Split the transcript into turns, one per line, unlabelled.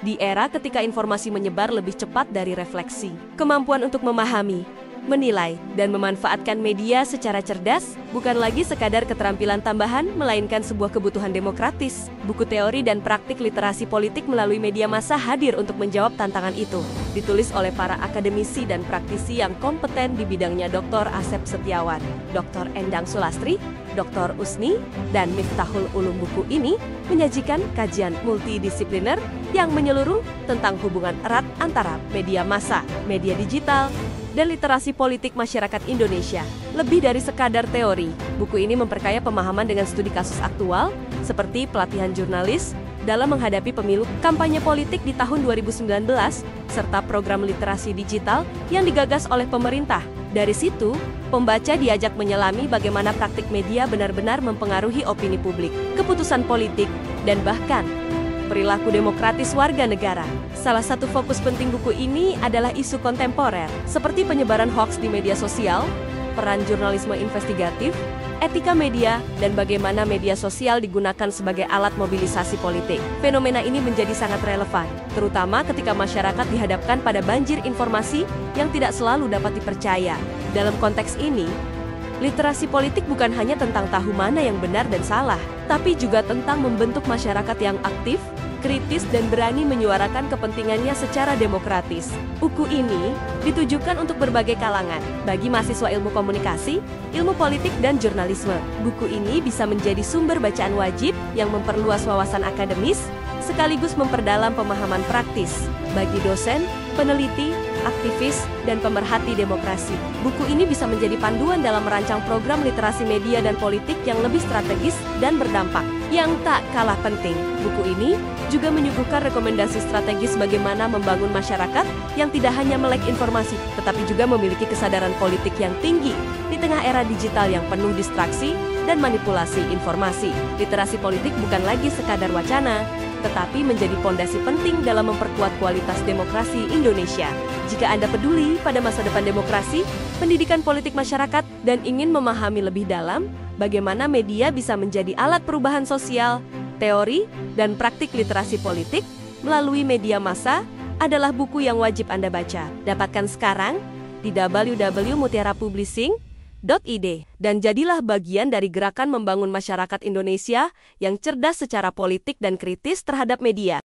Di era ketika informasi menyebar lebih cepat dari refleksi, kemampuan untuk memahami, menilai, dan memanfaatkan media secara cerdas bukan lagi sekadar keterampilan tambahan, melainkan sebuah kebutuhan demokratis. Buku teori dan praktik literasi politik melalui media massa hadir untuk menjawab tantangan itu. Ditulis oleh para akademisi dan praktisi yang kompeten di bidangnya Dr. Asep Setiawan, Dr. Endang Sulastri, Dr. Usni, dan Miftahul Ulum. Buku ini menyajikan kajian multidisipliner yang menyeluruh tentang hubungan erat antara media massa, media digital, dan literasi politik masyarakat Indonesia. Lebih dari sekadar teori, buku ini memperkaya pemahaman dengan studi kasus aktual, seperti pelatihan jurnalis dalam menghadapi pemilu, kampanye politik di tahun 2019, serta program literasi digital yang digagas oleh pemerintah. Dari situ, pembaca diajak menyelami bagaimana praktik media benar-benar mempengaruhi opini publik, keputusan politik, dan bahkan perilaku demokratis warga negara. Salah satu fokus penting buku ini adalah isu kontemporer, seperti penyebaran hoaks di media sosial, peran jurnalisme investigatif, etika media, dan bagaimana media sosial digunakan sebagai alat mobilisasi politik. Fenomena ini menjadi sangat relevan, terutama ketika masyarakat dihadapkan pada banjir informasi yang tidak selalu dapat dipercaya. Dalam konteks ini, literasi politik bukan hanya tentang tahu mana yang benar dan salah, tapi juga tentang membentuk masyarakat yang aktif, kritis, dan berani menyuarakan kepentingannya secara demokratis. Buku ini ditujukan untuk berbagai kalangan, bagi mahasiswa ilmu komunikasi, ilmu politik, dan jurnalisme. Buku ini bisa menjadi sumber bacaan wajib yang memperluas wawasan akademis, sekaligus memperdalam pemahaman praktis bagi dosen, peneliti, aktivis, dan pemerhati demokrasi. Buku ini bisa menjadi panduan dalam merancang program literasi media dan politik yang lebih strategis dan berdampak. Yang tak kalah penting, buku ini juga menyuguhkan rekomendasi strategis bagaimana membangun masyarakat yang tidak hanya melek informasi, tetapi juga memiliki kesadaran politik yang tinggi di tengah era digital yang penuh distraksi dan manipulasi informasi. Literasi politik bukan lagi sekadar wacana, tetapi menjadi pondasi penting dalam memperkuat kualitas demokrasi Indonesia. Jika Anda peduli pada masa depan demokrasi, pendidikan politik masyarakat, dan ingin memahami lebih dalam bagaimana media bisa menjadi alat perubahan sosial, teori, dan praktik literasi politik melalui media massa, adalah buku yang wajib Anda baca. Dapatkan sekarang di www.mutiarapublishing.id dan jadilah bagian dari gerakan membangun masyarakat Indonesia yang cerdas secara politik dan kritis terhadap media.